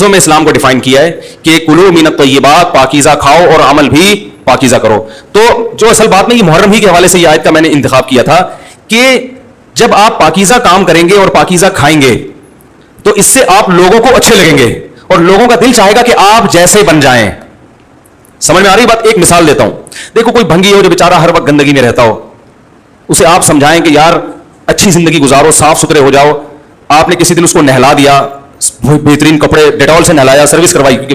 میں اسلام کو ڈیفائن کیا ہے کہ کلو من الطیبات، پاکیزہ کھاؤ اور عمل بھی پاکیزہ کرو. تو جو اصل بات میں یہ محرم ہی کے حوالے سے یہ آیت کا میں نے انتخاب کیا تھا کہ جب آپ پاکیزہ کام کریں گے اور پاکیزہ کھائیں گے تو اس سے آپ لوگوں کو اچھے لگیں گے اور لوگوں کا دل چاہے گا کہ آپ جیسے بن جائیں. سمجھ میں آ رہی بات؟ ایک مثال دیتا ہوں. دیکھو کوئی بھنگی ہو جو بیچارہ ہر وقت گندگی میں رہتا ہو، اسے آپ سمجھائیں کہ یار اچھی زندگی گزارو، صاف ستھرے ہو جاؤ. آپ نے کسی دن اس کو نہلا دیا، بہترین کپڑے ڈیٹول سے نہلایا، سروس کروائی، کیونکہ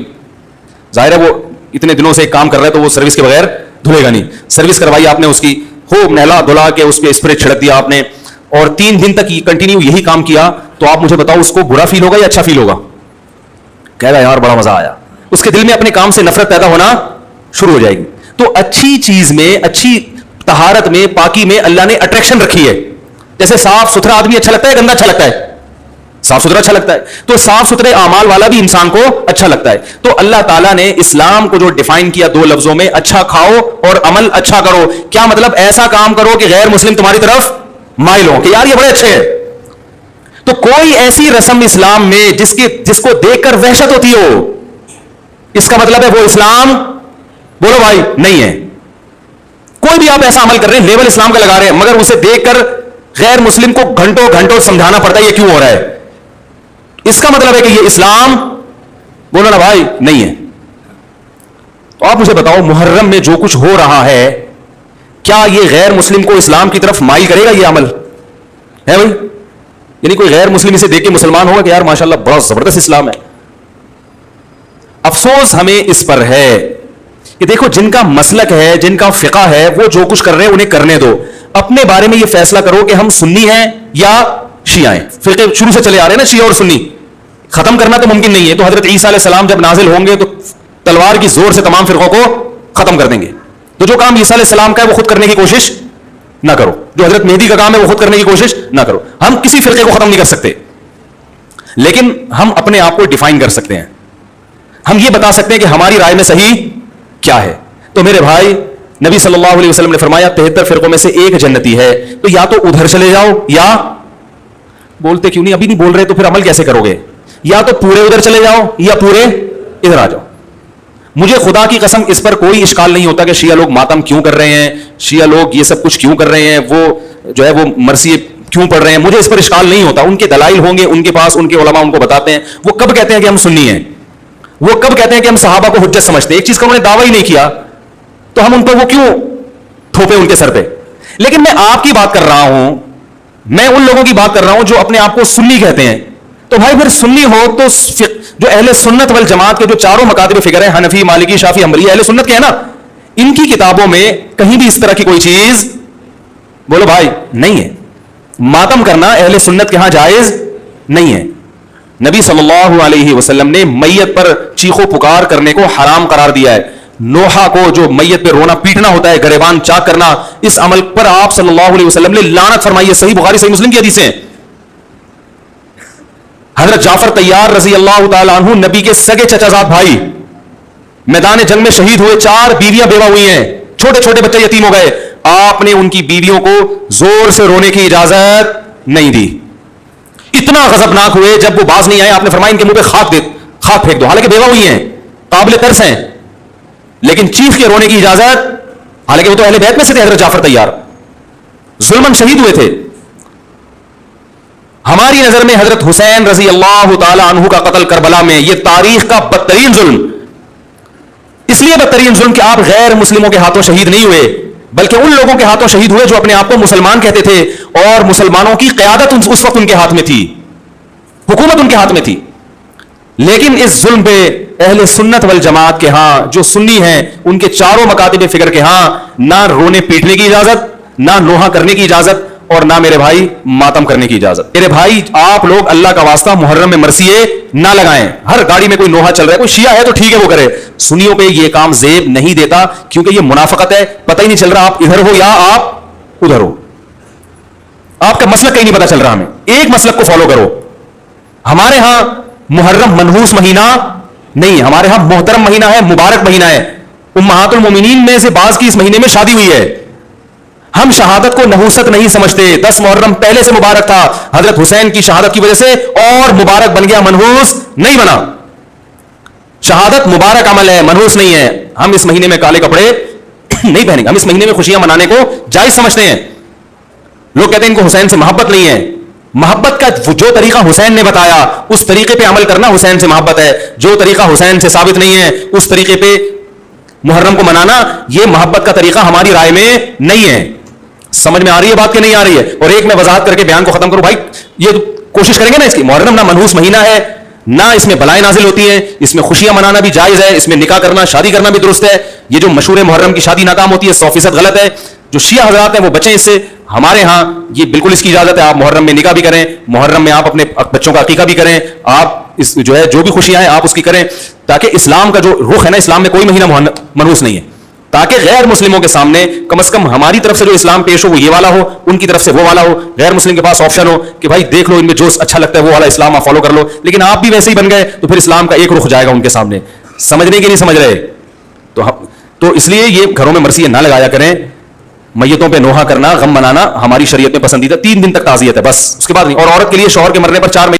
ظاہر ہے وہ اتنے دنوں سے ایک کام کر رہا ہے تو وہ سروس کے بغیر دھلے گا نہیں. سروس کروائی آپ نے اس کی، خوب نہلا دھلا کے اس پہ اسپرے چھڑک دیا آپ نے، اور 3 دن تک کنٹینیو یہی کام کیا، تو آپ مجھے بتاؤ اس کو برا فیل ہوگا یا اچھا فیل ہوگا؟ کہہ رہا یار بڑا مزہ آیا. اس کے دل میں اپنے کام سے نفرت پیدا ہونا شروع ہو جائے گی. تو اچھی چیز میں، اچھی طہارت میں، پاکی میں اللہ نے اٹریکشن رکھی ہے. جیسے صاف ستھرا آدمی اچھا لگتا ہے، گندا اچھا لگتا ہے؟ صاف ستھرا اچھا لگتا ہے. تو صاف ستھرے اعمال والا بھی انسان کو اچھا لگتا ہے. تو اللہ تعالیٰ نے اسلام کو جو ڈیفائن کیا 2 لفظوں میں، اچھا کھاؤ اور عمل اچھا کرو. کیا مطلب؟ ایسا کام کرو کہ غیر مسلم تمہاری طرف مائل ہو کہ یار یہ بڑے اچھے ہیں. تو کوئی ایسی رسم اسلام میں جس کو دیکھ کر وحشت ہوتی ہو، اس کا مطلب ہے وہ اسلام، بولو بھائی، نہیں ہے. کوئی بھی آپ ایسا عمل کر رہے ہیں، لیبل اسلام کا لگا رہے ہیں، مگر اسے دیکھ کر غیر مسلم کو گھنٹوں گھنٹوں سمجھانا پڑتا ہے یہ کیوں ہو رہا ہے، اس کا مطلب ہے کہ یہ اسلام، بولو نا بھائی، نہیں ہے. تو آپ مجھے بتاؤ محرم میں جو کچھ ہو رہا ہے، کیا یہ غیر مسلم کو اسلام کی طرف مائل کرے گا؟ یہ عمل ہے بھائی؟ یعنی کوئی غیر مسلم اسے دیکھ کے مسلمان ہوگا کہ یار ماشاءاللہ بڑا زبردست اسلام ہے؟ افسوس ہمیں اس پر ہے کہ دیکھو جن کا مسلک ہے، جن کا فقہ ہے، وہ جو کچھ کر رہے ہیں انہیں کرنے دو. اپنے بارے میں یہ فیصلہ کرو کہ ہم سنی ہیں یا شیعہ ہیں. فرقے شروع سے چلے آ رہے ہیں نا، شیعہ اور سنی. ختم کرنا تو ممکن نہیں ہے. تو حضرت عیسیٰ علیہ السلام جب نازل ہوں گے تو تلوار کی زور سے تمام فرقوں کو ختم کر دیں گے. تو جو کام عیسیٰ علیہ السلام کا ہے وہ خود کرنے کی کوشش نہ کرو، جو حضرت مہدی کا کام ہے وہ خود کرنے کی کوشش نہ کرو. ہم کسی فرقے کو ختم نہیں کر سکتے، لیکن ہم اپنے آپ کو ڈیفائن کر سکتے ہیں. ہم یہ بتا سکتے ہیں کہ ہماری رائے میں صحیح کیا ہے. تو میرے بھائی، نبی صلی اللہ علیہ وسلم نے فرمایا 73 فرقوں میں سے ایک جنتی ہے. تو یا تو ادھر چلے جاؤ، یا بولتے کیوں نہیں؟ ابھی نہیں بول رہے تو پھر عمل کیسے کرو گے؟ یا تو پورے ادھر چلے جاؤ یا پورے ادھر آ جاؤ. مجھے خدا کی قسم اس پر کوئی اشکال نہیں ہوتا کہ شیعہ لوگ ماتم کیوں کر رہے ہیں، شیعہ لوگ یہ سب کچھ کیوں کر رہے ہیں، وہ جو ہے وہ مرثیے کیوں پڑھ رہے ہیں. مجھے اس پر اشکال نہیں ہوتا. ان کے دلائل ہوں گے ان کے پاس، ان کے علماء ان کو بتاتے ہیں. وہ کب کہتے ہیں کہ ہم سنی ہیں؟ وہ کب کہتے ہیں کہ ہم صحابہ کو حجت سمجھتے ہیں؟ ایک چیز کا انہوں نے دعویٰ ہی نہیں کیا تو ہم ان پر وہ کیوں تھوپے ان کے سر پہ؟ لیکن میں آپ کی بات کر رہا ہوں، میں ان لوگوں کی بات کر رہا ہوں جو اپنے آپ کو سنی کہتے ہیں. تو بھائی پھر سنی ہو تو جو اہل سنت والجماعت کے جو 4 مکاتب فکر ہیں، حنفی، مالکی، شافعی، حنبلی، اہل سنت کے ہیں نا، ان کی کتابوں میں کہیں بھی اس طرح کی کوئی چیز، بولو بھائی، نہیں ہے. ماتم کرنا اہل سنت کے ہاں جائز نہیں ہے. نبی صلی اللہ علیہ وسلم نے میت پر چیخو پکار کرنے کو حرام قرار دیا ہے. نوحہ کو جو میت پہ رونا پیٹنا ہوتا ہے، گریبان چاک کرنا، اس عمل پر آپ صلی اللہ علیہ وسلم نے لعنت فرمائی ہے. صحیح بخاری، صحیح مسلم کی حدیثیں ہیں. حضرت جعفر طیار رضی اللہ تعالی عنہ، نبی کے سگے چچا زاد بھائی، میدان جنگ میں شہید ہوئے. 4 بیویاں بیوہ ہوئی ہیں، چھوٹے چھوٹے بچے یتیم ہو گئے. آپ نے ان کی بیویوں کو زور سے رونے کی اجازت نہیں دی. اتنا غضبناک ہوئے جب وہ باز نہیں آئے، آپ نے فرمایا ان کے منہ پہ خاک پھینک دو. حالانکہ بیوہ ہوئی ہیں، قابل ترس ہیں، لیکن چیخ کے رونے کی اجازت، حالانکہ وہ تو اہل بیت میں سے تھے. حضرت جعفر طیار ظلماً شہید ہوئے تھے. ہماری نظر میں حضرت حسین رضی اللہ تعالی عنہ کا قتل کربلا میں یہ تاریخ کا بدترین ظلم، اس لیے بدترین ظلم کہ آپ غیر مسلموں کے ہاتھوں شہید نہیں ہوئے، بلکہ ان لوگوں کے ہاتھوں شہید ہوئے جو اپنے آپ کو مسلمان کہتے تھے، اور مسلمانوں کی قیادت اس وقت ان کے ہاتھ میں تھی، حکومت ان کے ہاتھ میں تھی. لیکن اس ظلم پہ اہل سنت والجماعت کے ہاں جو سنی ہیں، ان کے 4 مکاتب فکر کے ہاں نہ رونے پیٹنے کی اجازت، نہ نوحہ کرنے کی اجازت، اور نہ میرے بھائی ماتم کرنے کی اجازت. میرے بھائی آپ لوگ اللہ کا واسطہ محرم میں مرثیے نہ لگائیں. ہر گاڑی میں کوئی نوحہ چل رہا ہے، کوئی شیعہ ہے تو ٹھیک ہے وہ کرے. سنیوں پہ یہ کام زیب نہیں دیتا، کیونکہ یہ منافقت ہے. پتہ ہی نہیں چل رہا آپ ادھر ہو یا آپ ادھر ہو. آپ کا مسلک کہیں نہیں پتا چل رہا. ہمیں ایک مسلک کو فالو کرو. ہمارے ہاں محرم منحوس مہینہ نہیں ہے، ہمارے ہاں محترم مہینہ ہے، مبارک مہینہ ہے. امہات المومنین میں سے بعض کی اس مہینے میں شادی ہوئی ہے. ہم شہادت کو نحوست نہیں سمجھتے. 10 محرم پہلے سے مبارک تھا، حضرت حسین کی شہادت کی وجہ سے اور مبارک بن گیا، منحوس نہیں بنا. شہادت مبارک عمل ہے, منحوس نہیں ہے. ہم اس مہینے میں کالے کپڑے نہیں پہنیں گے, ہم اس مہینے میں خوشیاں منانے کو جائز سمجھتے ہیں. لوگ کہتے ہیں ان کو حسین سے محبت نہیں ہے. محبت کا جو طریقہ حسین نے بتایا اس طریقے پہ عمل کرنا حسین سے محبت ہے. جو طریقہ حسین سے ثابت نہیں ہے اس طریقے پہ محرم کو منانا یہ محبت کا طریقہ ہماری رائے میں نہیں ہے. سمجھ میں آ رہی ہے بات کہ نہیں آ رہی ہے؟ اور ایک میں وضاحت کر کے بیان کو ختم کروں. بھائی یہ کوشش کریں گے نا اس کی, محرم نہ منحوس مہینہ ہے, نہ اس میں بلائیں نازل ہوتی ہیں, اس میں خوشیاں منانا بھی جائز ہے, اس میں نکاح کرنا شادی کرنا بھی درست ہے. یہ جو مشہور محرم کی شادی ناکام ہوتی ہے 100% غلط ہے. جو شیعہ حضرات ہیں وہ بچیں اس سے. ہمارے ہاں یہ بالکل اس کی اجازت ہے, آپ محرم میں نکاح بھی کریں, محرم میں آپ اپنے بچوں کا عقیقہ بھی کریں, آپ اس جو ہے جو بھی خوشیاں ہیں آپ اس کی کریں, تاکہ اسلام کا جو رخ ہے نا, اسلام میں کوئی مہینہ منحوس نہیں ہے, تاکہ غیر مسلموں کے سامنے کم از کم ہماری طرف سے جو اسلام پیش ہو وہ یہ والا ہو, ان کی طرف سے وہ والا ہو. غیر مسلم کے پاس آپشن ہو کہ بھائی دیکھ لو ان میں جو اچھا لگتا ہے وہ والا اسلام آپ فالو کر لو, لیکن آپ بھی ویسے ہی بن گئے تو پھر اسلام کا ایک رخ جائے گا ان کے سامنے. سمجھنے کی نہیں سمجھ رہے؟ تو اس لیے یہ گھروں میں مرثیے نہ لگایا کریں. میتوں پہ نوحہ کرنا, غم منانا ہماری شریعت میں پسندیدہ. 3 دن تک تعزیت ہے بس, اس کے بعد نہیں. اور عورت کے لیے شوہر کے مرنے پر 4